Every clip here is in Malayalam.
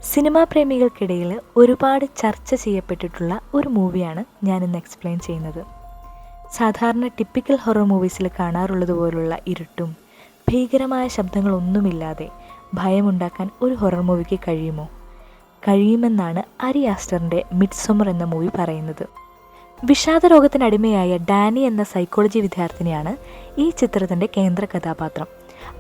സിനിമാ പ്രേമികൾക്കിടയിൽ ഒരുപാട് ചർച്ച ചെയ്യപ്പെട്ടിട്ടുള്ള ഒരു മൂവിയാണ് ഞാനിന്ന് എക്സ്പ്ലെയിൻ ചെയ്യുന്നത്. സാധാരണ ടിപ്പിക്കൽ ഹൊറർ മൂവീസിൽ കാണാറുള്ളതുപോലുള്ള ഇരുട്ടും ഭീകരമായ ശബ്ദങ്ങളൊന്നുമില്ലാതെ ഭയമുണ്ടാക്കാൻ ഒരു ഹൊറർ മൂവിക്ക് കഴിയുമോ? കഴിയുമെന്നാണ് അരി ആസ്റ്ററിൻ്റെ മിഡ്സമ്മർ എന്ന മൂവി പറയുന്നത്. വിഷാദരോഗത്തിനടിമയായ ഡാനി എന്ന സൈക്കോളജി വിദ്യാർത്ഥിനിയാണ് ഈ ചിത്രത്തിൻ്റെ കേന്ദ്ര കഥാപാത്രം.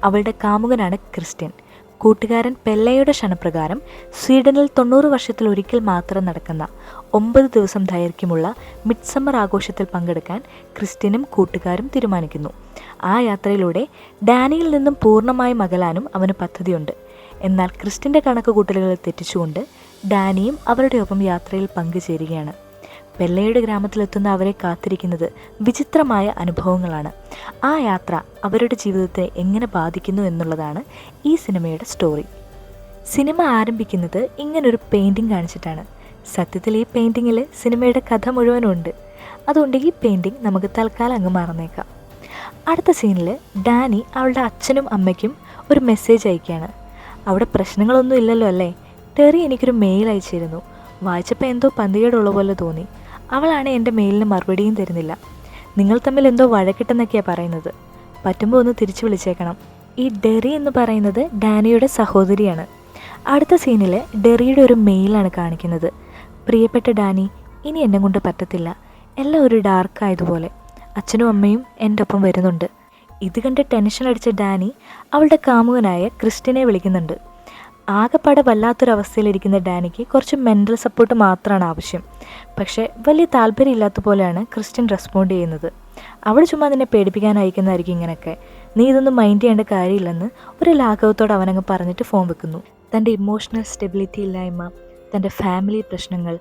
അവളുടെ കാമുകനാണ് ക്രിസ്റ്റ്യൻ. കൂട്ടുകാരൻ പെല്ലയുടെ ക്ഷണപ്രകാരം സ്വീഡനിൽ 90 വർഷത്തിലൊരിക്കൽ മാത്രം നടക്കുന്ന 9 ദിവസം ദൈർഘ്യമുള്ള മിഡ്സമ്മർ ആഘോഷത്തിൽ പങ്കെടുക്കാൻ ക്രിസ്റ്റ്യനും കൂട്ടുകാരും തീരുമാനിക്കുന്നു. ആ യാത്രയിലൂടെ ഡാനിയിൽ നിന്നും പൂർണ്ണമായും അകലാനും അവന് പദ്ധതിയുണ്ട്. എന്നാൽ ക്രിസ്റ്റ്യൻ്റെ കണക്കുകൂട്ടലുകൾ തെറ്റിച്ചുകൊണ്ട് ഡാനിയും അവരുടെ ഒപ്പം യാത്രയിൽ പങ്കുചേരുകയാണ്. പെല്ലയുടെ ഗ്രാമത്തിലെത്തുന്ന അവരെ കാത്തിരിക്കുന്നത് വിചിത്രമായ അനുഭവങ്ങളാണ്. ആ യാത്ര അവരുടെ ജീവിതത്തെ എങ്ങനെ ബാധിക്കുന്നു എന്നുള്ളതാണ് ഈ സിനിമയുടെ സ്റ്റോറി. സിനിമ ആരംഭിക്കുന്നത് ഇങ്ങനൊരു പെയിൻറ്റിങ് കാണിച്ചിട്ടാണ്. സത്യത്തിൽ ഈ പെയിൻറ്റിങ്ങിൽ സിനിമയുടെ കഥ മുഴുവനുണ്ട്. അതുകൊണ്ട് ഈ പെയിൻറ്റിങ് നമുക്ക് തൽക്കാലം അങ്ങ് മറന്നേക്കാം. അടുത്ത സീനിൽ ഡാനി അവളുടെ അച്ഛനും അമ്മയ്ക്കും ഒരു മെസ്സേജ് അയക്കുകയാണ്. അവിടെ പ്രശ്നങ്ങളൊന്നും ഇല്ലല്ലോ അല്ലേ? ടെറി എനിക്കൊരു മെയിൽ അയച്ചിരുന്നു. വായിച്ചപ്പോൾ എന്തോ പന്തികേടുള്ള പോലെ തോന്നി. അവളാണ് എൻ്റെ മെയിലിന് മറുപടിയും തരുന്നില്ല. നിങ്ങൾ തമ്മിൽ എന്തോ വഴക്കിട്ടെന്നൊക്കെയാണ് പറയുന്നത്. പറ്റുമ്പോൾ ഒന്ന് തിരിച്ചു വിളിച്ചേക്കണം. ഈ ഡെറി എന്ന് പറയുന്നത് ഡാനിയുടെ സഹോദരിയാണ്. അടുത്ത സീനിൽ ഡെറിയുടെ ഒരു മെയിലാണ് കാണിക്കുന്നത്. പ്രിയപ്പെട്ട ഡാനി, ഇനി എന്നെ കൊണ്ട് പറ്റത്തില്ല. എല്ലാം ഒരു ഡാർക്കായതുപോലെ. അച്ഛനും അമ്മയും എൻ്റെ ഒപ്പം വരുന്നുണ്ട്. ഇത് കണ്ട് ടെൻഷൻ അടിച്ച ഡാനി അവളുടെ കാമുകനായ ക്രിസ്റ്റ്യനെ വിളിക്കുന്നുണ്ട്. ആകെപ്പാടെ വല്ലാത്തൊരവസ്ഥയിലിരിക്കുന്ന ഡാനിക്ക് കുറച്ച് മെൻ്റൽ സപ്പോർട്ട് മാത്രമാണ് ആവശ്യം. പക്ഷേ വലിയ താല്പര്യമില്ലാത്ത പോലെയാണ് ക്രിസ്റ്റ്യൻ റെസ്പോണ്ട് ചെയ്യുന്നത്. അവൾ ചുമ്മാ നിന്നെ പേടിപ്പിക്കാൻ അയക്കുന്നതായിരിക്കും ഇങ്ങനെയൊക്കെ. നീ ഇതൊന്നും മൈൻഡ് ചെയ്യേണ്ട കാര്യമില്ലെന്ന് ഒരു ലാഘവത്തോടെ അവനങ്ങ് പറഞ്ഞിട്ട് ഫോൺ വെക്കുന്നു. തൻ്റെ ഇമോഷണൽ സ്റ്റെബിലിറ്റി ഇല്ലായ്മ, തൻ്റെ ഫാമിലി പ്രശ്നങ്ങൾ,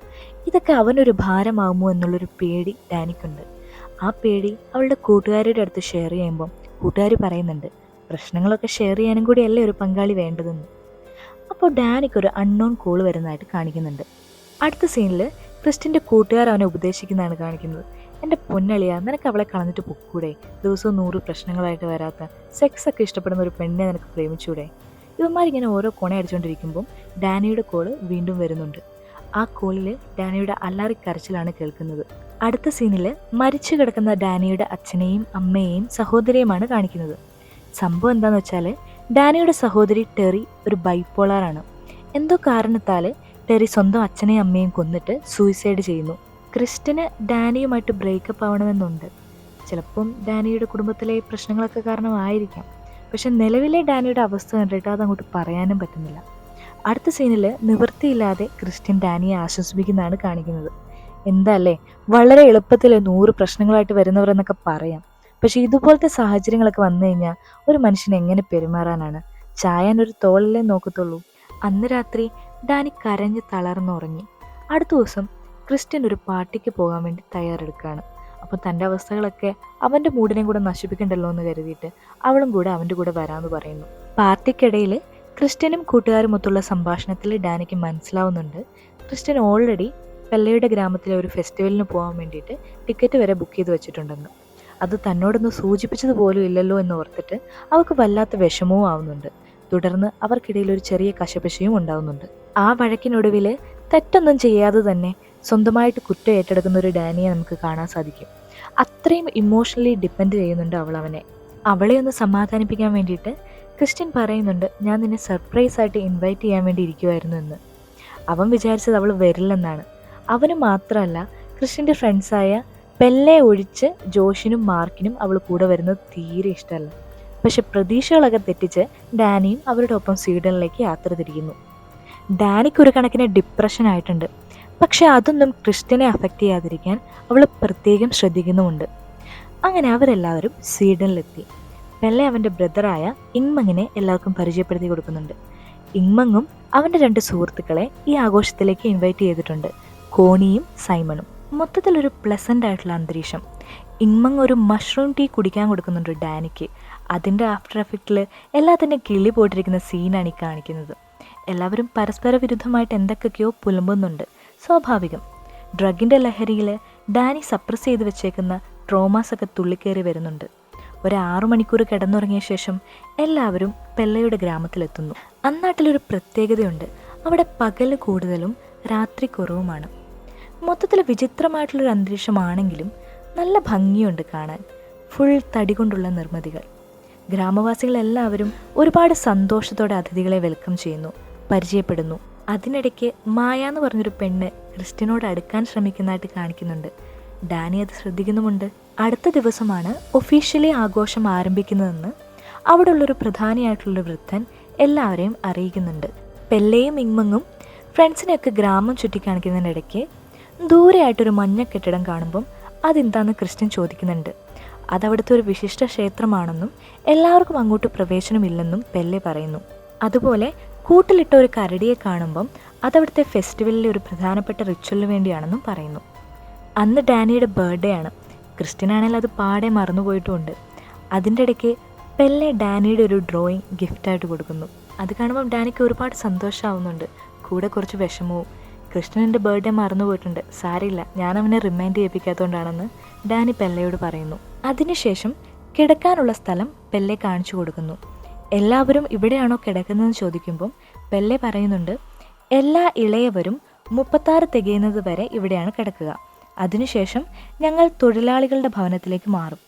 ഇതൊക്കെ അവനൊരു ഭാരമാകുമോ എന്നുള്ളൊരു പേടി ഡാനിക്കുണ്ട്. ആ പേടി അവളുടെ കൂട്ടുകാരുടെ അടുത്ത് ഷെയർ ചെയ്യുമ്പം കൂട്ടുകാർ പറയുന്നുണ്ട്, പ്രശ്നങ്ങളൊക്കെ ഷെയർ ചെയ്യാനും കൂടിയല്ലേ ഒരു പങ്കാളി വേണ്ടതെന്ന്. അപ്പോൾ ഡാനിക്കൊരു അൺനോൺ കോൾ വരുന്നതായിട്ട് കാണിക്കുന്നുണ്ട്. അടുത്ത സീനിൽ ക്രിസ്റ്റ്യൻ്റെ കൂട്ടുകാർ അവനെ ഉപദേശിക്കുന്നതാണ് കാണിക്കുന്നത്. എൻ്റെ പൊന്നളിയ, നിനക്ക് അവളെ കളഞ്ഞിട്ട് പൊക്കൂടെ? ദിവസവും 100 പ്രശ്നങ്ങളായിട്ട് വരാത്ത സെക്സൊക്കെ ഇഷ്ടപ്പെടുന്ന ഒരു പെണ്ണിനെ നിനക്ക് പ്രേമിച്ചൂടെ? ഇവന്മാരിങ്ങനെ ഓരോ കൊണയടിച്ചുകൊണ്ടിരിക്കുമ്പം ഡാനിയുടെ കോള് വീണ്ടും വരുന്നുണ്ട്. ആ കോളിൽ ഡാനിയുടെ അല്ലാറിക്കരച്ചിലാണ് കേൾക്കുന്നത്. അടുത്ത സീനിൽ മരിച്ചു കിടക്കുന്ന ഡാനിയുടെ അച്ഛനെയും അമ്മയെയും സഹോദരിയുമാണ് കാണിക്കുന്നത്. സംഭവം എന്താണെന്ന് വെച്ചാൽ ഡാനിയുടെ സഹോദരി ടെറി ഒരു ബൈപ്പോളാറാണ്. എന്തോ കാരണത്താൽ ടെറി സ്വന്തം അച്ഛനെയും അമ്മയും കൊന്നിട്ട് സൂയിസൈഡ് ചെയ്യുന്നു. ക്രിസ്റ്റ്യന് ഡാനിയുമായിട്ട് ബ്രേക്കപ്പ് ആവണമെന്നുണ്ട്. ചിലപ്പം ഡാനിയുടെ കുടുംബത്തിലെ പ്രശ്നങ്ങളൊക്കെ കാരണമായിരിക്കാം. പക്ഷെ നിലവിലെ ഡാനിയുടെ അവസ്ഥ കണ്ടിട്ട് അതങ്ങോട്ട് പറയാനും പറ്റുന്നില്ല. അടുത്ത സീനിൽ നിവൃത്തിയില്ലാതെ ക്രിസ്റ്റ്യൻ ഡാനിയെ ആശ്വസിപ്പിക്കുന്നതാണ് കാണിക്കുന്നത്. എന്താ അല്ലേ, വളരെ എളുപ്പത്തിൽ 100 പ്രശ്നങ്ങളായിട്ട് വരുന്നവരെന്നൊക്കെ പറയാം. പക്ഷെ ഇതുപോലത്തെ സാഹചര്യങ്ങളൊക്കെ വന്നു കഴിഞ്ഞാൽ ഒരു മനുഷ്യൻ എങ്ങനെ പെരുമാറാനാണ്? ചായാൻ ഒരു തോളിലേ നോക്കത്തുള്ളൂ. അന്ന് രാത്രി ഡാനി കരഞ്ഞ് തളർന്നുറങ്ങി. അടുത്ത ദിവസം ക്രിസ്റ്റ്യൻ ഒരു പാർട്ടിക്ക് പോകാൻ വേണ്ടി തയ്യാറെടുക്കുകയാണ്. അപ്പോൾ തൻ്റെ അവസ്ഥകളൊക്കെ അവൻ്റെ മൂഡിനെയും കൂടെ നശിപ്പിക്കണ്ടല്ലോ എന്ന് കരുതിയിട്ട് അവളും കൂടെ അവൻ്റെ കൂടെ വരാമെന്ന് പറയുന്നു. പാർട്ടിക്കിടയിൽ ക്രിസ്റ്റ്യനും കൂട്ടുകാരും ഒത്തുള്ള സംഭാഷണത്തിൽ ഡാനിക്ക് മനസ്സിലാവുന്നുണ്ട് ക്രിസ്റ്റ്യൻ ഓൾറെഡി പെല്ലയുടെ ഗ്രാമത്തിലെ ഒരു ഫെസ്റ്റിവലിന് പോകാൻ വേണ്ടിയിട്ട് ടിക്കറ്റ് വരെ ബുക്ക് ചെയ്ത് വെച്ചിട്ടുണ്ടെന്ന്. അത് തന്നോടൊന്ന് സൂചിപ്പിച്ചതുപോലും ഇല്ലല്ലോ എന്ന് ഓർത്തിട്ട് അവൾക്ക് വല്ലാത്ത വിഷമവും ആവുന്നുണ്ട്. തുടർന്ന് അവർക്കിടയിൽ ഒരു ചെറിയ കശപശയും ഉണ്ടാവുന്നുണ്ട്. ആ വഴക്കിനൊടുവിൽ തെറ്റൊന്നും ചെയ്യാതെ തന്നെ സ്വന്തമായിട്ട് കുറ്റം ഏറ്റെടുക്കുന്ന ഒരു ഡാനിയെ നമുക്ക് കാണാൻ സാധിക്കും. അത്രയും ഇമോഷണലി ഡിപ്പെൻഡ് ചെയ്യുന്നുണ്ട് അവനെ. അവളെ ഒന്ന് സമാധാനിപ്പിക്കാൻ വേണ്ടിയിട്ട് ക്രിസ്റ്റ്യൻ പറയുന്നുണ്ട്, ഞാൻ നിന്നെ സർപ്രൈസ് ആയിട്ട് ഇൻവൈറ്റ് ചെയ്യാൻ വേണ്ടി ഇരിക്കുമായിരുന്നു എന്ന്. അവൻ വിചാരിച്ചത് അവൾ വരില്ലെന്നാണ്. അവന് മാത്രമല്ല, ക്രിസ്റ്റ്യൻ്റെ ഫ്രണ്ട്സായ പെല്ലെ ഒഴിച്ച് ജോഷിനും മാർക്കിനും അവൾ കൂടെ വരുന്നത് തീരെ ഇഷ്ടമല്ല. പക്ഷെ പ്രതീക്ഷകളൊക്കെ തെറ്റിച്ച് ഡാനിയും അവരുടെ ഒപ്പം സ്വീഡനിലേക്ക് യാത്ര തിരിക്കുന്നു. ഡാനിക്കൊരു കണക്കിന് ഡിപ്രഷൻ ആയിട്ടുണ്ട്. പക്ഷെ അതൊന്നും ക്രിസ്റ്റ്യനെ അഫക്റ്റ് ചെയ്യാതിരിക്കാൻ അവൾ പ്രത്യേകം ശ്രദ്ധിക്കുന്നുമുണ്ട്. അങ്ങനെ അവരെല്ലാവരും സ്വീഡനിലെത്തി. പെല്ലെ അവൻ്റെ ബ്രദറായ ഇങ്മങ്ങിനെ എല്ലാവർക്കും പരിചയപ്പെടുത്തി കൊടുക്കുന്നുണ്ട്. ഇങ്മങ്ങും അവൻ്റെ 2 സുഹൃത്തുക്കളെ ഈ ആഘോഷത്തിലേക്ക് ഇൻവൈറ്റ് ചെയ്തിട്ടുണ്ട്, കോണിയും സൈമണും. മൊത്തത്തിലൊരു പ്ലസൻ്റ് ആയിട്ടുള്ള അന്തരീക്ഷം. ഇങ്മങ് ഒരു മഷ്റൂം ടീ കുടിക്കാൻ കൊടുക്കുന്നുണ്ട് ഡാനിക്ക്. അതിൻ്റെ ആഫ്റ്റർ എഫക്റ്റിൽ എല്ലാത്തിൻ്റെ കിളി പോയിട്ടിരിക്കുന്ന സീനാണ് ഈ കാണിക്കുന്നത്. എല്ലാവരും പരസ്പര വിരുദ്ധമായിട്ട് എന്തൊക്കെയോ പുലമ്പുന്നുണ്ട്. സ്വാഭാവികം. ഡ്രഗിൻ്റെ ലഹരിയിൽ ഡാനി സപ്രസ് ചെയ്ത് വെച്ചേക്കുന്ന ട്രോമാസൊക്കെ തുള്ളിക്കേറി വരുന്നുണ്ട്. ഒരു 6 മണിക്കൂർ കിടന്നുറങ്ങിയ ശേഷം എല്ലാവരും പെല്ലയുടെ ഗ്രാമത്തിലെത്തുന്നു. അന്നാട്ടിലൊരു പ്രത്യേകതയുണ്ട്. അവിടെ പകൽ കൂടുതലും രാത്രി കുറവുമാണ്. മൊത്തത്തിൽ വിചിത്രമായിട്ടുള്ളൊരു അന്തരീക്ഷമാണെങ്കിലും നല്ല ഭംഗിയുണ്ട് കാണാൻ. ഫുൾ തടി കൊണ്ടുള്ള നിർമ്മിതികൾ. ഗ്രാമവാസികളെല്ലാവരും ഒരുപാട് സന്തോഷത്തോടെ അതിഥികളെ വെൽക്കം ചെയ്യുന്നു, പരിചയപ്പെടുന്നു. അതിനിടയ്ക്ക് മായ എന്ന് പറഞ്ഞൊരു പെണ്ണ് ക്രിസ്റ്റിനോട് അടുക്കാൻ ശ്രമിക്കുന്നതായിട്ട് കാണിക്കുന്നുണ്ട്. ഡാനി അത് ശ്രദ്ധിക്കുന്നുമുണ്ട്. അടുത്ത ദിവസമാണ് ഒഫീഷ്യലി ആഘോഷം ആരംഭിക്കുന്നതെന്ന് അവിടെ ഉള്ളൊരു പ്രധാനിയായിട്ടുള്ള വൃദ്ധൻ എല്ലാവരെയും അറിയിക്കുന്നുണ്ട്. പെല്ലയും ഇങ്മങ്ങും ഫ്രണ്ട്സിനെയൊക്കെ ഗ്രാമം ചുറ്റിക്കാണിക്കുന്നതിനിടയ്ക്ക് ദൂരെയായിട്ടൊരു മഞ്ഞ കെട്ടിടം കാണുമ്പം അതെന്താണെന്ന് ക്രിസ്ത്യൻ ചോദിക്കുന്നുണ്ട്. അതവിടുത്തെ ഒരു വിശിഷ്ട ക്ഷേത്രമാണെന്നും എല്ലാവർക്കും അങ്ങോട്ട് പ്രവേശനമില്ലെന്നും പെല്ലെ പറയുന്നു. അതുപോലെ കൂട്ടിലിട്ട ഒരു കരടിയെ കാണുമ്പം അതവിടുത്തെ ഫെസ്റ്റിവലിലെ ഒരു പ്രധാനപ്പെട്ട റിച്വലിന് വേണ്ടിയാണെന്നും പറയുന്നു. അന്ന് ഡാനിയുടെ ബർത്ത്ഡേ ആണ്. ക്രിസ്ത്യനാണെങ്കിൽ അത് പാടെ മറന്നുപോയിട്ടുമുണ്ട്. അതിൻ്റെ ഇടയ്ക്ക് പെല്ലെ ഡാനിയുടെ ഒരു ഡ്രോയിങ് ഗിഫ്റ്റായിട്ട് കൊടുക്കുന്നു. അത് കാണുമ്പം ഡാനിക്ക് ഒരുപാട് സന്തോഷമാവുന്നുണ്ട്, കൂടെ കുറച്ച് വിഷമവും. ക്രിസ്ത്യൻ്റെ ബർത്ത്ഡേ മറന്നുപോയിട്ടുണ്ട്, സാരില്ല, ഞാനവനെ റിമൈൻഡ് ചെയ്യിപ്പിക്കാത്തതുകൊണ്ടാണെന്ന് ഡാനി പെല്ലയോട് പറയുന്നു. അതിനുശേഷം കിടക്കാനുള്ള സ്ഥലം പെല്ലെ കാണിച്ചു കൊടുക്കുന്നു. എല്ലാവരും ഇവിടെയാണോ കിടക്കുന്നതെന്ന് ചോദിക്കുമ്പം പെല്ലെ പറയുന്നുണ്ട്, എല്ലാ ഇളയവരും 36 തികയുന്നത് വരെ ഇവിടെയാണ് കിടക്കുക. അതിനുശേഷം ഞങ്ങൾ തൊഴിലാളികളുടെ ഭവനത്തിലേക്ക് മാറും.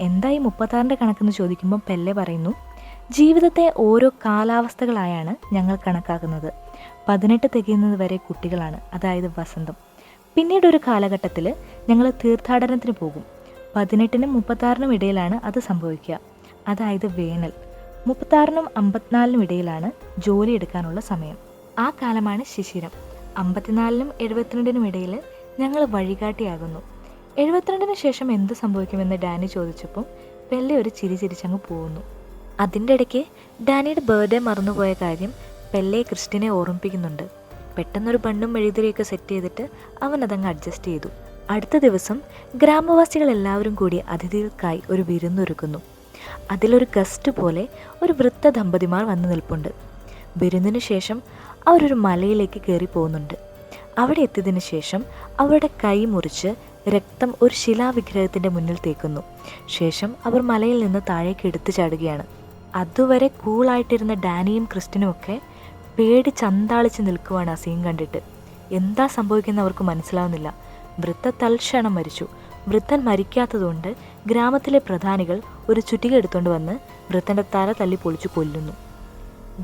എന്തായി 36ൻ്റെ കണക്കെന്ന് ചോദിക്കുമ്പം പെല്ലെ പറയുന്നു, ജീവിതത്തെ ഓരോ കാലാവസ്ഥകളായാണ് ഞങ്ങൾ കണക്കാക്കുന്നത്. 18 തികയുന്നത് വരെ കുട്ടികളാണ്, അതായത് വസന്തം. പിന്നീട് ഒരു കാലഘട്ടത്തിൽ ഞങ്ങൾ തീർത്ഥാടനത്തിന് പോകും. 18നും 36നും ഇടയിലാണ് അത് സംഭവിക്കുക, അതായത് വേനൽ. 36നും 54നും ഇടയിലാണ് ജോലി എടുക്കാനുള്ള സമയം. ആ കാലമാണ് ശിശിരം. 54നും 72നും ഇടയിൽ ഞങ്ങൾ വഴികാട്ടിയാകുന്നു. 72ന് ശേഷം എന്ത് സംഭവിക്കുമെന്ന് ഡാനി ചോദിച്ചപ്പോൾ പെല്ലെ ഒരു ചിരി ചിരിച്ചങ്ങ് പോകുന്നു. അതിൻ്റെ ഇടയ്ക്ക് ഡാനിയുടെ ബർത്ത്ഡേ മറന്നുപോയ കാര്യം പെല്ലെ ക്രിസ്റ്റിനെ ഓർമ്മിപ്പിക്കുന്നുണ്ട്. പെട്ടെന്നൊരു ബണ്ണും മെഴുകുതിരിയൊക്കെ സെറ്റ് ചെയ്തിട്ട് അവൻ അതങ്ങ് അഡ്ജസ്റ്റ് ചെയ്തു. അടുത്ത ദിവസം ഗ്രാമവാസികൾ എല്ലാവരും കൂടി അതിഥികൾക്കായി ഒരു വിരുന്നൊരുക്കുന്നു. അതിലൊരു ഗസ്റ്റ് പോലെ ഒരു വൃദ്ധ ദമ്പതിമാർ വന്നു നിൽപ്പുണ്ട്. വിരുന്നിനു ശേഷം അവരൊരു മലയിലേക്ക് കയറി പോകുന്നുണ്ട്. അവിടെ എത്തിയതിനു ശേഷം അവരുടെ കൈ മുറിച്ച് രക്തം ഒരു ശിലാവിഗ്രഹത്തിൻ്റെ മുന്നിൽ തേക്കുന്നു. ശേഷം അവർ മലയിൽ നിന്ന് താഴേക്ക് എടുത്തു ചാടുകയാണ്. അതുവരെ കൂളായിട്ടിരുന്ന ഡാനിയും ക്രിസ്റ്റിനും ഒക്കെ പേടി ചന്താളിച്ച് നിൽക്കുവാണ് ആ സീൻ കണ്ടിട്ട്. എന്താ സംഭവിക്കുന്ന അവർക്ക് മനസ്സിലാവുന്നില്ല. വൃദ്ധ തൽക്ഷണം മരിച്ചു. വൃദ്ധൻ മരിക്കാത്തതുകൊണ്ട് ഗ്രാമത്തിലെ പ്രധാനികൾ ഒരു ചുറ്റിക എടുത്തുകൊണ്ട് വന്ന് വൃദ്ധൻ്റെ തല തല്ലി പൊളിച്ചു കൊല്ലുന്നു.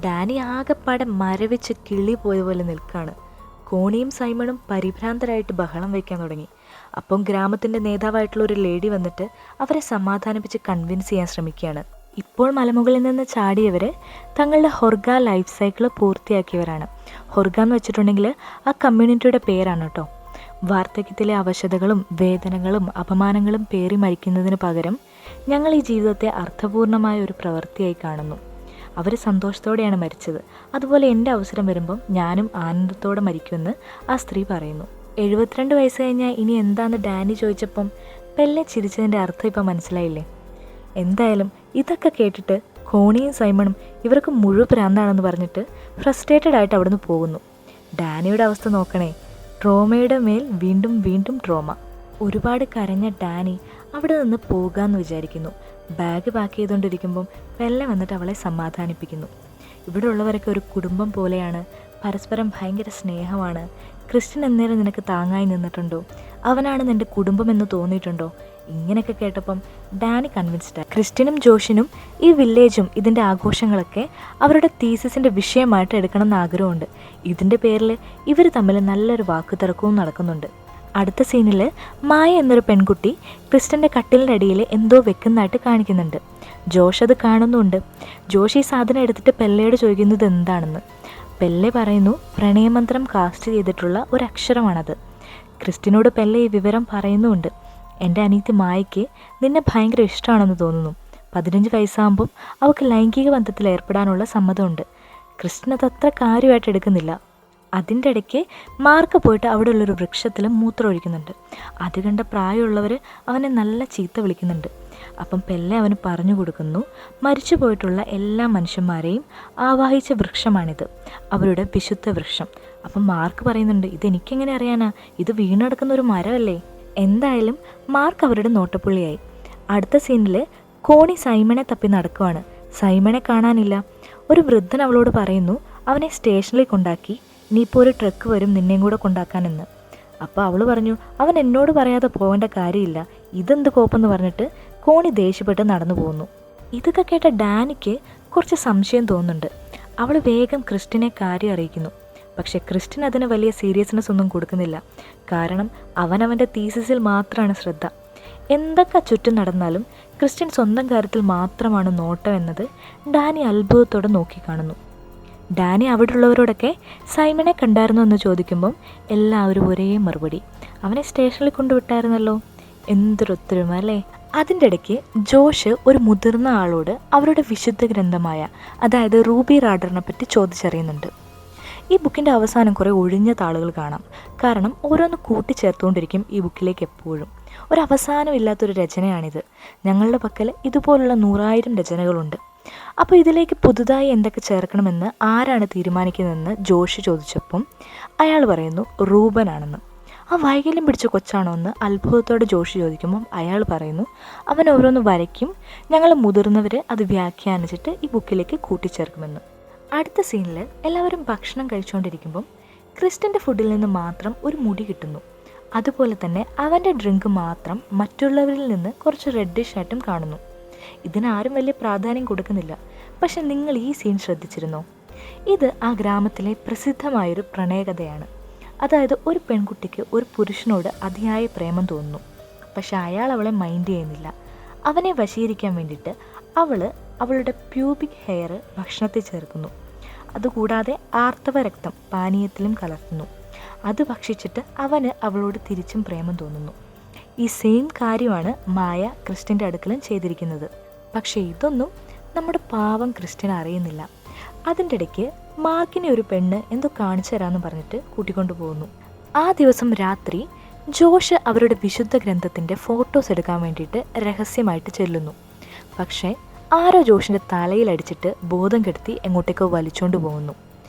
ഡാനി ആകെപ്പാടെ മരവിച്ച് കിളി പോയപോലെ നിൽക്കുകയാണ്. കോണിയും സൈമണും പരിഭ്രാന്തരായിട്ട് ബഹളം വയ്ക്കാൻ തുടങ്ങി. അപ്പം ഗ്രാമത്തിൻ്റെ നേതാവായിട്ടുള്ള ഒരു ലേഡി വന്നിട്ട് അവരെ സമാധാനിപ്പിച്ച് കൺവിൻസ് ചെയ്യാൻ ശ്രമിക്കുകയാണ്. ഇപ്പോൾ മലമുകളിൽ നിന്ന് ചാടിയവർ തങ്ങളുടെ ഹൊർഗ ലൈഫ് സൈക്കിൾ പൂർത്തിയാക്കിയവരാണ്. ഹൊർഗ എന്ന് വെച്ചിട്ടുണ്ടെങ്കിൽ ആ കമ്മ്യൂണിറ്റിയുടെ പേരാണ് കേട്ടോ. വാർദ്ധക്യത്തിലെ അവശതകളും വേദനകളും അപമാനങ്ങളും പേറി മരിക്കുന്നതിന് പകരം ഞങ്ങൾ ഈ ജീവിതത്തെ അർത്ഥപൂർണമായ ഒരു പ്രവൃത്തിയായി കാണുന്നു. അവർ സന്തോഷത്തോടെയാണ് മരിച്ചത്. അതുപോലെ എൻ്റെ അവസരം വരുമ്പം ഞാനും ആനന്ദത്തോടെ മരിക്കുമെന്ന് ആ സ്ത്രീ പറയുന്നു. 72 വയസ്സ് കഴിഞ്ഞാൽ ഇനി എന്താണെന്ന് ഡാനി ചോദിച്ചപ്പം പെല്ലെ ചിരിച്ചതിൻ്റെ അർത്ഥം ഇപ്പം മനസ്സിലായില്ലേ? എന്തായാലും ഇതൊക്കെ കേട്ടിട്ട് കോണിയും സൈമണും ഇവർക്ക് മുഴുവൻ ഭ്രാന്താണെന്ന് പറഞ്ഞിട്ട് ഫ്രസ്ട്രേറ്റഡ് ആയിട്ട് അവിടുന്ന് പോകുന്നു. ഡാനിയുടെ അവസ്ഥ നോക്കണേ, ട്രോമയുടെ മേൽ വീണ്ടും വീണ്ടും ട്രോമ. ഒരുപാട് കരഞ്ഞ ഡാനി അവിടെ നിന്ന് പോകാമെന്ന് വിചാരിക്കുന്നു. ബാഗ് പാക്ക് ചെയ്തുകൊണ്ടിരിക്കുമ്പം പെല്ലെ വന്നിട്ട് അവളെ സമാധാനിപ്പിക്കുന്നു. ഇവിടെ ഉള്ളവരൊക്കെ ഒരു കുടുംബം പോലെയാണ്, പരസ്പരം ഭയങ്കര സ്നേഹമാണ്. ക്രിസ്ത്യൻ എന്നേരം നിനക്ക് താങ്ങായി നിന്നിട്ടുണ്ടോ? അവനാണ് നിൻ്റെ കുടുംബമെന്ന് തോന്നിയിട്ടുണ്ടോ? ഇങ്ങനെയൊക്കെ കേട്ടപ്പം ഡാനി കൺവിൻസ്ഡായി. ക്രിസ്ത്യനും ജോഷിനും ഈ വില്ലേജും ഇതിൻ്റെ ആഘോഷങ്ങളൊക്കെ അവരുടെ തീസിസിൻ്റെ വിഷയമായിട്ട് എടുക്കണമെന്ന് ആഗ്രഹമുണ്ട്. ഇതിൻ്റെ പേരിൽ ഇവർ തമ്മിൽ നല്ലൊരു വാക്കുതർക്കവും നടക്കുന്നുണ്ട്. അടുത്ത സീനിൽ മായ എന്നൊരു പെൺകുട്ടി ക്രിസ്ത്യൻ്റെ കട്ടിലിൻ്റെ അടിയിൽ എന്തോ വെക്കുന്നതായിട്ട് കാണിക്കുന്നുണ്ട്. ജോഷ് അത് കാണുന്നുണ്ട്. ജോഷ് ഈ സാധനം എടുത്തിട്ട് പെല്ലയോട് ചോദിക്കുന്നത് എന്താണെന്ന്. പെല്ലെ പറയുന്നു പ്രണയമന്ത്രം കാസ്റ്റ് ചെയ്തിട്ടുള്ള ഒരു അക്ഷരമാണത്. ക്രിസ്ത്യനോട് പെല്ലെ ഈ വിവരം പറയുന്നുമുണ്ട്. എൻ്റെ അനിയത്തി മായയ്ക്ക് നിന്നെ ഭയങ്കര ഇഷ്ടമാണെന്ന് തോന്നുന്നു. 15 വയസ്സാകുമ്പം അവൾക്ക് ലൈംഗിക ബന്ധത്തിൽ ഏർപ്പെടാനുള്ള സമ്മതമുണ്ട്. ക്രിസ്ത്യൻ അതത്ര കാര്യമായിട്ട് എടുക്കുന്നില്ല. അതിൻ്റെ ഇടയ്ക്ക് മാർക്ക് പോയിട്ട് അവിടെയുള്ളൊരു വൃക്ഷത്തിൽ മൂത്രം ഒഴിക്കുന്നുണ്ട്. അത് കണ്ട പ്രായമുള്ളവർ അവനെ നല്ല ചീത്ത വിളിക്കുന്നുണ്ട്. അപ്പം പെല്ലെ അവന് പറഞ്ഞു കൊടുക്കുന്നു, മരിച്ചു പോയിട്ടുള്ള എല്ലാ മനുഷ്യന്മാരെയും ആവാഹിച്ച വൃക്ഷമാണിത്, അവരുടെ വിശുദ്ധ വൃക്ഷം. അപ്പം മാർക്ക് പറയുന്നുണ്ട്, ഇതെനിക്കെങ്ങനെ അറിയാനാ, ഇത് വീണെടുക്കുന്ന ഒരു മരമല്ലേ. എന്തായാലും മാർക്ക് അവരുടെ നോട്ടപ്പുള്ളിയായി. അടുത്ത സീനിൽ കോണി സൈമണെ തപ്പി നടക്കുവാണ്. സൈമണെ കാണാനില്ല. ഒരു വൃദ്ധൻ അവളോട് പറയുന്നു അവനെ സ്റ്റേഷനിലേക്ക് കൊണ്ടാക്കി ഇനിയിപ്പോൾ ഒരു ട്രക്ക് വരും നിന്നെയും കൂടെ കൊണ്ടാക്കാനെന്ന്. അപ്പോൾ അവൾ പറഞ്ഞു, അവൻ എന്നോട് പറയാതെ പോകേണ്ട കാര്യമില്ല, ഇതെന്ത് കോപ്പെന്ന് പറഞ്ഞിട്ട് കോണി ദേഷ്യപ്പെട്ട് നടന്നു പോകുന്നു. ഇതൊക്കെ കേട്ട ഡാനിക്ക് കുറച്ച് സംശയം തോന്നുന്നുണ്ട്. അവൾ വേഗം ക്രിസ്റ്റിനെ കാര്യം അറിയിക്കുന്നു. പക്ഷെ ക്രിസ്റ്റിൻ അതിന് വലിയ സീരിയസ്നെസ് ഒന്നും കൊടുക്കുന്നില്ല. കാരണം അവനവൻ്റെ തീസിസിൽ മാത്രമാണ് ശ്രദ്ധ. എന്തൊക്കെ ചുറ്റും നടന്നാലും ക്രിസ്റ്റിൻ സ്വന്തം കാര്യത്തിൽ മാത്രമാണ് നോട്ടം എന്നത് ഡാനി അത്ഭുതത്തോടെ നോക്കിക്കാണുന്നു. ഡാനി അവിടെയുള്ളവരോടൊക്കെ സൈമനെ കണ്ടായിരുന്നു എന്ന് ചോദിക്കുമ്പം എല്ലാവരും ഒരേ മറുപടി, അവനെ സ്റ്റേഷനിൽ കൊണ്ടുവിട്ടായിരുന്നല്ലോ. എന്തൊരൊത്തൊരുമ അല്ലേ. അതിൻ്റെ ഇടയ്ക്ക് ജോഷ് ഒരു മുതിർന്ന ആളോട് അവരുടെ വിശുദ്ധ ഗ്രന്ഥമായ, അതായത് റൂബി റാഡറിനെ പറ്റി ചോദിച്ചറിയുന്നുണ്ട്. ഈ ബുക്കിൻ്റെ അവസാനം കുറേ ഒഴിഞ്ഞ താളുകൾ കാണാം. കാരണം ഓരോന്ന് കൂട്ടിച്ചേർത്തുകൊണ്ടിരിക്കും ഈ ബുക്കിലേക്ക് എപ്പോഴും. ഒരവസാനമില്ലാത്തൊരു രചനയാണിത്. ഞങ്ങളുടെ പക്കൽ ഇതുപോലുള്ള 100,000 രചനകളുണ്ട്. അപ്പോൾ ഇതിലേക്ക് പുതുതായി എന്തൊക്കെ ചേർക്കണമെന്ന് ആരാണ് തീരുമാനിക്കുന്നതെന്ന് ജോഷ് ചോദിച്ചപ്പം അയാൾ പറയുന്നു റൂബനാണെന്ന്. ആ വൈകല്യം പിടിച്ച കൊച്ചാണോ എന്ന് അത്ഭുതത്തോടെ ജോഷി ചോദിക്കുമ്പം അയാൾ പറയുന്നു അവൻ ഓരോന്ന് വരയ്ക്കും, ഞങ്ങൾ മുതിർന്നവർ അത് വ്യാഖ്യാനിച്ചിട്ട് ഈ ബുക്കിലേക്ക് കൂട്ടിച്ചേർക്കുമെന്ന്. അടുത്ത സീനിൽ എല്ലാവരും ഭക്ഷണം കഴിച്ചുകൊണ്ടിരിക്കുമ്പം ക്രിസ്റ്റിൻ്റെ ഫുഡിൽ നിന്ന് മാത്രം ഒരു മുടി കിട്ടുന്നു. അതുപോലെ തന്നെ അവൻ്റെ ഡ്രിങ്ക് മാത്രം മറ്റുള്ളവരിൽ നിന്ന് കുറച്ച് റെഡിഷ് ആയിട്ടും കാണുന്നു. ഇതിനാരും വലിയ പ്രാധാന്യം കൊടുക്കുന്നില്ല. പക്ഷെ നിങ്ങൾ ഈ സീൻ ശ്രദ്ധിച്ചിരുന്നോ? ഇത് ആ ഗ്രാമത്തിലെ പ്രസിദ്ധമായൊരു പ്രണയകഥയാണ്. അതായത് ഒരു പെൺകുട്ടിക്ക് ഒരു പുരുഷനോട് അതിയായ പ്രേമം തോന്നുന്നു. പക്ഷെ അയാൾ അവളെ മൈൻഡ് ചെയ്യുന്നില്ല. അവനെ വശീകരിക്കാൻ വേണ്ടിയിട്ട് അവളുടെ പ്യൂബിക് ഹെയർ ഭക്ഷണത്തിൽ ചേർക്കുന്നു. അതുകൂടാതെ ആർത്തവ രക്തം പാനീയത്തിലും കലർത്തുന്നു. അത് ഭക്ഷിച്ചിട്ട് അവന് അവളോട് തിരിച്ചും പ്രേമം തോന്നുന്നു. ഈ സെയിം കാര്യമാണ് മായ ക്രിസ്റ്റിൻ്റെ അടുക്കലും ചെയ്തിരിക്കുന്നത്. പക്ഷേ ഇതൊന്നും നമ്മുടെ പാവം ക്രിസ്റ്റിൻ അറിയുന്നില്ല. അതിൻ്റെ ഇടയ്ക്ക് മാർക്കിനെ ഒരു പെണ്ണ് എന്തോ കാണിച്ചു തരാമെന്ന് പറഞ്ഞിട്ട് കൂട്ടിക്കൊണ്ടു പോകുന്നു. ആ ദിവസം രാത്രി ജോഷ് അവരുടെ വിശുദ്ധ ഗ്രന്ഥത്തിൻ്റെ ഫോട്ടോസ് എടുക്കാൻ വേണ്ടിയിട്ട് രഹസ്യമായിട്ട് ചെല്ലുന്നു. പക്ഷേ ആരോ ജോഷിൻ്റെ തലയിലടിച്ചിട്ട് ബോധം കെടുത്തി എങ്ങോട്ടേക്കോ വലിച്ചുകൊണ്ട് പോകുന്നു.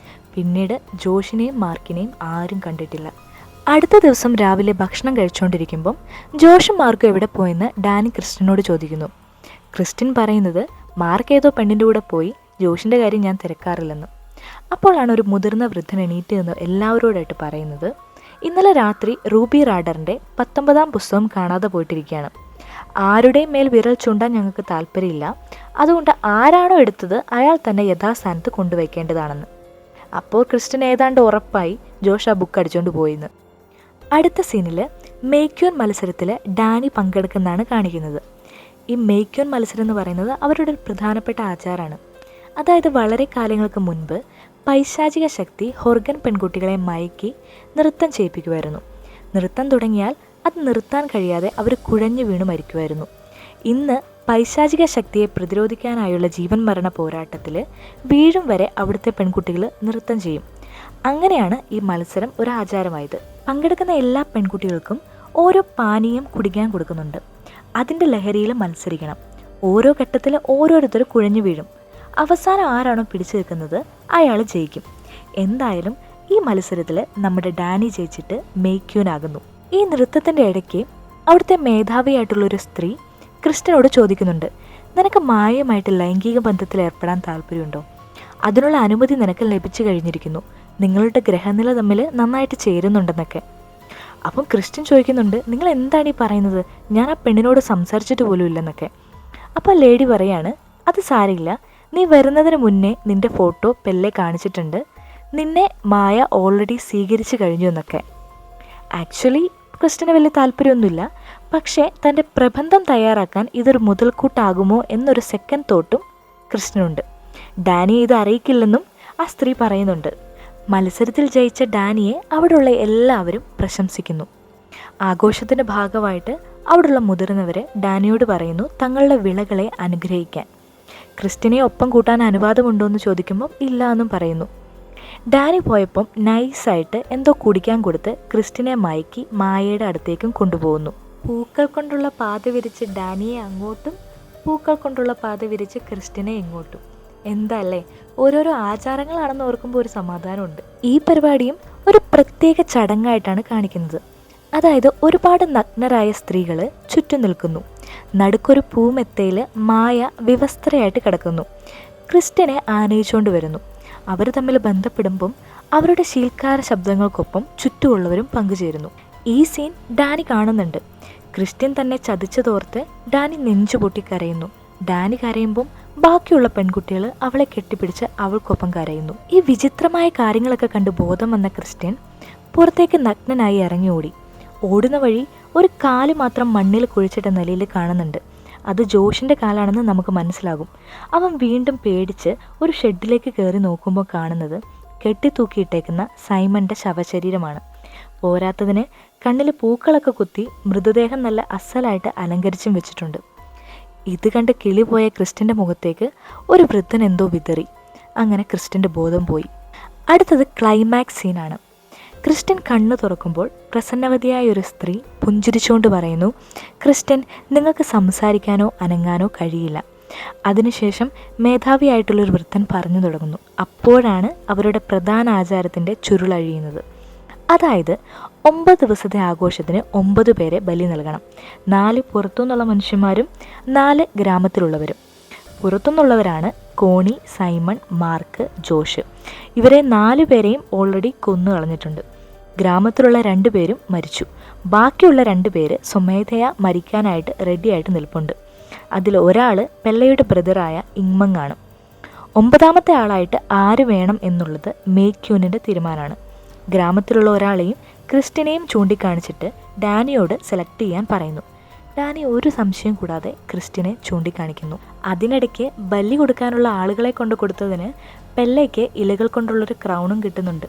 പിന്നീട് ജോഷിനെയും മാർക്കിനെയും ആരും കണ്ടിട്ടില്ല. അടുത്ത ദിവസം രാവിലെ ഭക്ഷണം കഴിച്ചുകൊണ്ടിരിക്കുമ്പം ജോഷും മാർക്കും എവിടെ പോയെന്ന് ഡാനി ക്രിസ്റ്റിനോട് ചോദിക്കുന്നു. ക്രിസ്റ്റിൻ പറയുന്നത് മാർക്ക് ഏതോ പെണ്ണിൻ്റെ കൂടെ പോയി, ജോഷിൻ്റെ കാര്യം ഞാൻ തിരക്കാറില്ലെന്ന്. അപ്പോഴാണ് ഒരു മുതിർന്ന വൃദ്ധൻ എണീറ്റ് എന്ന് എല്ലാവരോടായിട്ട് പറയുന്നത്, ഇന്നലെ രാത്രി റൂബി റാഡറിൻ്റെ 19ാം പുസ്തകം കാണാതെ പോയിട്ടിരിക്കുകയാണ്. ആരുടെയും മേൽ വിരൽ ചൂണ്ടാൻ ഞങ്ങൾക്ക് താല്പര്യമില്ല. അതുകൊണ്ട് ആരാണോ എടുത്തത് അയാൾ തന്നെ യഥാസ്ഥാനത്ത് കൊണ്ടുവയ്ക്കേണ്ടതാണെന്ന്. അപ്പോൾ ക്രിസ്റ്റിൻ ഏതാണ്ട് ഉറപ്പായി ജോഷ് ആ ബുക്ക് അടിച്ചുകൊണ്ട് പോയിന്ന്. അടുത്ത സീനിൽ മേക്യോൻ മത്സരത്തിൽ ഡാനി പങ്കെടുക്കുന്നതാണ് കാണിക്കുന്നത്. ഈ മേക്യോൻ മത്സരം എന്ന് പറയുന്നത് അവരുടെ ഒരു പ്രധാനപ്പെട്ട ആചാരമാണ്. അതായത് വളരെ കാലങ്ങൾക്ക് മുൻപ് പൈശാചിക ശക്തി ഹൊർഗൻ പെൺകുട്ടികളെ മയക്കി നൃത്തം ചെയ്യിപ്പിക്കുമായിരുന്നു. നൃത്തം തുടങ്ങിയാൽ അത് നിർത്താൻ കഴിയാതെ അവർ കുഴഞ്ഞു വീണു മരിക്കുമായിരുന്നു. ഇന്ന് പൈശാചിക ശക്തിയെ പ്രതിരോധിക്കാനായുള്ള ജീവൻ മരണ പോരാട്ടത്തിൽ വീഴും വരെ അവിടുത്തെ പെൺകുട്ടികൾ നൃത്തം ചെയ്യും. അങ്ങനെയാണ് ഈ മത്സരം ഒരു ആചാരമായത്. പങ്കെടുക്കുന്ന എല്ലാ പെൺകുട്ടികൾക്കും ഓരോ പാനീയം കുടിക്കാൻ കൊടുക്കുന്നുണ്ട്. അതിൻ്റെ ലഹരിയിൽ മത്സരിക്കണം. ഓരോ ഘട്ടത്തിൽ ഓരോരുത്തർ കുഴഞ്ഞു വീഴും. അവസാനം ആരാണോ പിടിച്ചു നിൽക്കുന്നത് അയാൾ ജയിക്കും. എന്തായാലും ഈ മത്സരത്തിൽ നമ്മുടെ ഡാനി ജയിച്ചിട്ട് മേക്യൂനാകുന്നു. ഈ നൃത്തത്തിൻ്റെ ഇടയ്ക്ക് അവിടുത്തെ മേധാവിയായിട്ടുള്ളൊരു സ്ത്രീ ക്രിസ്റ്റിനോട് ചോദിക്കുന്നുണ്ട്, നിനക്ക് മായമായിട്ട് ലൈംഗിക ബന്ധത്തിൽ ഏർപ്പെടാൻ താല്പര്യമുണ്ടോ? അതിനുള്ള അനുമതി നിനക്ക് ലഭിച്ചു കഴിഞ്ഞിരിക്കുന്നു. നിങ്ങളുടെ ഗ്രഹനില തമ്മിൽ നന്നായിട്ട് ചേരുന്നുണ്ടെന്നൊക്കെ. അപ്പം ക്രിസ്ത്യൻ ചോദിക്കുന്നുണ്ട്, നിങ്ങൾ എന്താണ് ഈ പറയുന്നത്? ഞാൻ ആ പെണ്ണിനോട് സംസാരിച്ചിട്ട് പോലും ഇല്ലെന്നൊക്കെ. അപ്പോൾ ലേഡി പറയാണ്, അത് സാരമില്ല, നീ വരുന്നതിന് മുന്നേ നിൻ്റെ ഫോട്ടോ പെല്ലെ കാണിച്ചിട്ടുണ്ട്, നിന്നെ മായ ഓൾറെഡി സ്വീകരിച്ചു കഴിഞ്ഞു എന്നൊക്കെ. ആക്ച്വലി ക്രിസ്റ്റിന് വലിയ താല്പര്യമൊന്നുമില്ല. പക്ഷേ തൻ്റെ പ്രബന്ധം തയ്യാറാക്കാൻ ഇതൊരു മുതൽക്കൂട്ടാകുമോ എന്നൊരു സെക്കൻഡ് തോട്ടും ക്രിസ്റ്റിനുണ്ട്. ഡാനിയെ ഇത് അറിയിക്കില്ലെന്നും ആ സ്ത്രീ പറയുന്നുണ്ട്. മത്സരത്തിൽ ജയിച്ച ഡാനിയെ അവിടെയുള്ള എല്ലാവരും പ്രശംസിക്കുന്നു. ആഘോഷത്തിൻ്റെ ഭാഗമായിട്ട് അവിടെയുള്ള മുതിർന്നവർ ഡാനിയോട് പറയുന്നു തങ്ങളുടെ വിളകളെ അനുഗ്രഹിക്കാൻ. ക്രിസ്റ്റിനെ ഒപ്പം കൂട്ടാൻ അനുവാദമുണ്ടോ എന്ന് ചോദിക്കുമ്പോൾ ഇല്ല എന്നും പറയുന്നു. ഡാനി പോയപ്പം നൈസായിട്ട് എന്തോ കുടിക്കാൻ കൊടുത്ത് ക്രിസ്റ്റിനെ മയക്കി മായയുടെ അടുത്തേക്കും കൊണ്ടുപോകുന്നു. പൂക്കൾ കൊണ്ടുള്ള പാത വിരിച്ച് ഡാനിയെ അങ്ങോട്ടും, പൂക്കൾ കൊണ്ടുള്ള പാത വിരിച്ച് ക്രിസ്റ്റിനെ ഇങ്ങോട്ടും. എന്താ അല്ലേ, ഓരോരോ ആചാരങ്ങളാണെന്ന് ഓർക്കുമ്പോൾ ഒരു സമാധാനമുണ്ട്. ഈ പരിപാടിയും ഒരു പ്രത്യേക ചടങ്ങായിട്ടാണ് കാണിക്കുന്നത്. അതായത് ഒരുപാട് നഗ്നരായ സ്ത്രീകൾ ചുറ്റും നിൽക്കുന്നു. നടുക്കൊരു പൂമെത്തയിൽ മായ വിവസ്ത്രയായിട്ട് കിടക്കുന്നു. ക്രിസ്റ്റിനെ ആനയിച്ചുകൊണ്ട് വരുന്നു. അവർ തമ്മിൽ ബന്ധപ്പെടുമ്പം അവരുടെ ശീൽക്കാര ശബ്ദങ്ങൾക്കൊപ്പം ചുറ്റുമുള്ളവരും പങ്കുചേരുന്നു. ഈ സീൻ ഡാനി കാണുന്നുണ്ട്. ക്രിസ്ത്യൻ തന്നെ ചതിച്ചതോർത്ത് ഡാനി നെഞ്ചുപൊട്ടി കരയുന്നു. ഡാനി കരയുമ്പം ബാക്കിയുള്ള പെൺകുട്ടികൾ അവളെ കെട്ടിപ്പിടിച്ച് അവൾക്കൊപ്പം കരയുന്നു. ഈ വിചിത്രമായ കാര്യങ്ങളൊക്കെ കണ്ട് ബോധം വന്ന ക്രിസ്ത്യൻ പുറത്തേക്ക് നഗ്നനായി ഇറങ്ങി ഓടി. ഓടുന്ന വഴി ഒരു കാല് മാത്രം മണ്ണിൽ കുഴിച്ചിട്ട നിലയിൽ കാണുന്നുണ്ട്. അത് ജോഷിൻ്റെ കാലാണെന്ന് നമുക്ക് മനസ്സിലാകും. അവൻ വീണ്ടും പേടിച്ച് ഒരു ഷെഡിലേക്ക് കയറി നോക്കുമ്പോൾ കാണുന്നത് കെട്ടിത്തൂക്കിയിട്ടേക്കുന്ന സൈമൻ്റെ ശവശരീരമാണ്. പോരാത്തതിന് കണ്ണിൽ പൂക്കളൊക്കെ കുത്തി മൃതദേഹം നല്ല അസലായിട്ട് അലങ്കരിച്ചും വെച്ചിട്ടുണ്ട്. ഇത് കണ്ട് കിളി പോയ ക്രിസ്റ്റിൻ്റെ മുഖത്തേക്ക് ഒരു വൃദ്ധൻ എന്തോ വിതറി. അങ്ങനെ ക്രിസ്റ്റിൻ്റെ ബോധം പോയി. അടുത്തത് ക്ലൈമാക്സ് സീനാണ്. ക്രിസ്ത്യൻ കണ്ണു തുറക്കുമ്പോൾ പ്രസന്നവതിയായ ഒരു സ്ത്രീ പുഞ്ചിരിച്ചുകൊണ്ട് പറയുന്നു, ക്രിസ്ത്യൻ, നിങ്ങൾക്ക് സംസാരിക്കാനോ അനങ്ങാനോ കഴിയില്ല. അതിനുശേഷം മേധാവിയായിട്ടുള്ളൊരു വൃദ്ധൻ പറഞ്ഞു തുടങ്ങുന്നു. അപ്പോഴാണ് അവരുടെ പ്രധാന ആചാരത്തിൻ്റെ ചുരുളഴിയുന്നത്. അതായത് 9 ദിവസത്തെ ആഘോഷത്തിന് 9 പേരെ ബലി നൽകണം. 4 പുറത്തുനിന്നുള്ള മനുഷ്യന്മാരും 4 ഗ്രാമത്തിലുള്ളവരും. പുറത്തുനിന്നുള്ളവരാണ് കോണി, സൈമൺ, മാർക്ക്, ജോഷ്. ഇവരെ 4 പേരെയും ഓൾറെഡി കൊന്നു കളഞ്ഞിട്ടുണ്ട്. ഗ്രാമത്തിലുള്ള 2 പേരും മരിച്ചു. ബാക്കിയുള്ള 2 പേര് സ്വമേധയാ മരിക്കാനായിട്ട് റെഡിയായിട്ട് നിൽപ്പുണ്ട്. അതിൽ ഒരാൾ പെല്ലയുടെ ബ്രദറായ ഇങ്മങ്ങാണ്. 9ാമത്തെ ആളായിട്ട് ആര് വേണം എന്നുള്ളത് മേക്യൂനിൻ്റെ തീരുമാനമാണ്. ഗ്രാമത്തിലുള്ള ഒരാളെയും ക്രിസ്റ്റിനെയും ചൂണ്ടിക്കാണിച്ചിട്ട് ഡാനിയോട് സെലക്ട് ചെയ്യാൻ പറയുന്നു. ഡാനി ഒരു സംശയം കൂടാതെ ക്രിസ്റ്റിനെ ചൂണ്ടിക്കാണിക്കുന്നു. അതിനിടയ്ക്ക് ബലി കൊടുക്കാനുള്ള ആളുകളെ കൊണ്ട് കൊടുത്തതിന് പെല്ലയ്ക്ക് ഇലകൾ കൊണ്ടുള്ളൊരു ക്രൗണും കിട്ടുന്നുണ്ട്.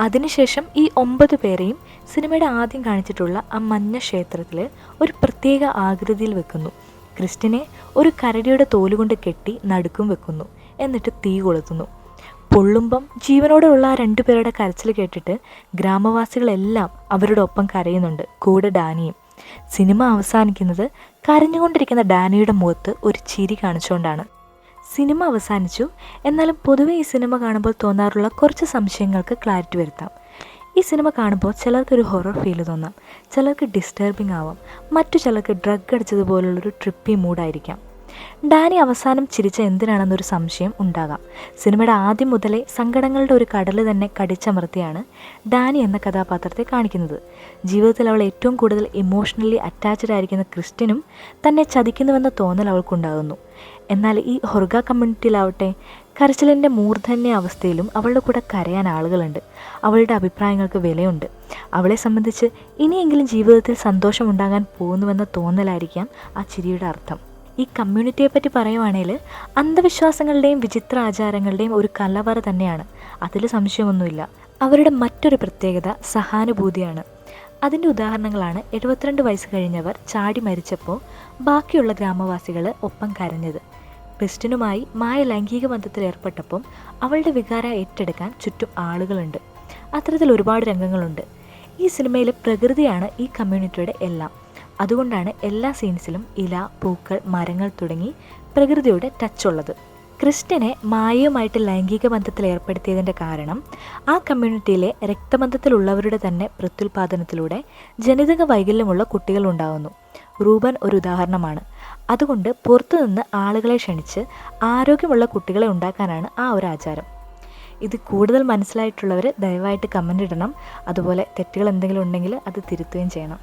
അതിനുശേഷം ഈ 9 പേരെയും സിനിമയുടെ ആദ്യം കാണിച്ചിട്ടുള്ള ആ മഞ്ഞ ക്ഷേത്രത്തിൽ ഒരു പ്രത്യേക ആകൃതിയിൽ വെക്കുന്നു. ക്രിസ്റ്റിനെ ഒരു കരടിയുടെ തോലുകൊണ്ട് കെട്ടി നടുക്കും വെക്കുന്നു. എന്നിട്ട് തീ കൊളുത്തുന്നു. പൊള്ളുമ്പം ജീവനോടെയുള്ള ആ 2 പേരുടെ കരച്ചിൽ കേട്ടിട്ട് ഗ്രാമവാസികളെല്ലാം അവരുടെ ഒപ്പം കരയുന്നുണ്ട്, കൂടെ ഡാനിയും. സിനിമ അവസാനിക്കുന്നത് കരഞ്ഞുകൊണ്ടിരിക്കുന്ന ഡാനിയുടെ മുഖത്ത് ഒരു ചിരി കാണിച്ചുകൊണ്ടാണ്. സിനിമ അവസാനിച്ചു. എന്നാലും പൊതുവെ ഈ സിനിമ കാണുമ്പോൾ തോന്നാറുള്ള കുറച്ച് സംശയങ്ങൾക്ക് ക്ലാരിറ്റി വരുത്താം. ഈ സിനിമ കാണുമ്പോൾ ചിലർക്കൊരു ഹൊറർ ഫീൽ തോന്നാം, ചിലർക്ക് ഡിസ്റ്റർബിംഗ് ആവാം, മറ്റു ചിലർക്ക് ഡ്രഗ് അടിച്ചതുപോലുള്ളൊരു ട്രിപ്പി മൂഡായിരിക്കാം. ഡാനി അവസാനം ചിരിച്ച എന്തിനാണെന്നൊരു സംശയം ഉണ്ടാകാം. സിനിമയുടെ ആദ്യം മുതലേ സങ്കടങ്ങളുടെ ഒരു കടൽ തന്നെ കടിച്ചമർത്തിയാണ് ഡാനി എന്ന കഥാപാത്രത്തെ കാണിക്കുന്നത്. ജീവിതത്തിൽ അവൾ ഏറ്റവും കൂടുതൽ ഇമോഷണലി അറ്റാച്ച്ഡ് ആയിരിക്കുന്ന ക്രിസ്ത്യനും തന്നെ ചതിക്കുന്നുവെന്ന തോന്നൽ അവൾക്കുണ്ടാകുന്നു. എന്നാൽ ഈ ഹൊർഗ കമ്മ്യൂണിറ്റിയിലാവട്ടെ കരച്ചിലിൻ്റെ മൂർധന്യ അവസ്ഥയിലും അവളുടെ കൂടെ കരയാൻ ആളുകളുണ്ട്. അവളുടെ അഭിപ്രായങ്ങൾക്ക് വിലയുണ്ട്. അവളെ സംബന്ധിച്ച് ഇനിയെങ്കിലും ജീവിതത്തിൽ സന്തോഷമുണ്ടാകാൻ പോകുന്നുവെന്ന തോന്നലായിരിക്കാം ആ ചിരിയുടെ അർത്ഥം. ഈ കമ്മ്യൂണിറ്റിയെ പറ്റി പറയുവാണെങ്കിൽ അന്ധവിശ്വാസങ്ങളുടെയും വിചിത്ര ആചാരങ്ങളുടെയും ഒരു കലവറ തന്നെയാണ്. അതിൽ സംശയമൊന്നുമില്ല. അവരുടെ മറ്റൊരു പ്രത്യേകത സഹാനുഭൂതിയാണ്. അതിൻ്റെ ഉദാഹരണങ്ങളാണ് 72 വയസ്സ് കഴിഞ്ഞവർ ചാടി മരിച്ചപ്പോൾ ബാക്കിയുള്ള ഗ്രാമവാസികൾ ഒപ്പം കരഞ്ഞത്. ക്രിസ്ത്യനുമായി ലൈംഗിക ബന്ധത്തിൽ ഏർപ്പെട്ടപ്പം അവളുടെ വികാരം ഏറ്റെടുക്കാൻ ചുറ്റും ആളുകളുണ്ട്. അത്തരത്തിൽ ഒരുപാട് രംഗങ്ങളുണ്ട്. ഈ സിനിമയിൽ പ്രകൃതിയാണ് ഈ കമ്മ്യൂണിറ്റിയുടെ എല്ലാം. അതുകൊണ്ടാണ് എല്ലാ സീൻസിലും ഇല, പൂക്കൾ, മരങ്ങൾ തുടങ്ങി പ്രകൃതിയുടെ ടച്ചുള്ളത്. ക്രിസ്ത്യനെ മായയുമായിട്ട് ലൈംഗിക ബന്ധത്തിൽ ഏർപ്പെടുത്തിയതിൻ്റെ കാരണം ആ കമ്മ്യൂണിറ്റിയിലെ രക്തബന്ധത്തിലുള്ളവരുടെ തന്നെ പ്രത്യുൽപാദനത്തിലൂടെ ജനിതക വൈകല്യമുള്ള കുട്ടികളുണ്ടാകുന്നു. റൂബൻ ഒരു ഉദാഹരണമാണ്. അതുകൊണ്ട് പുറത്തുനിന്ന് ആളുകളെ ക്ഷണിച്ച് ആരോഗ്യമുള്ള കുട്ടികളെ ഉണ്ടാക്കാനാണ് ആ ഒരു ആചാരം. ഇത് കൂടുതൽ മനസ്സിലായിട്ടുള്ളവർ ദയവായിട്ട് കമൻ്റ് ഇടണം. അതുപോലെ തെറ്റുകൾ എന്തെങ്കിലും ഉണ്ടെങ്കിൽ അത് തിരുത്തുകയും ചെയ്യണം.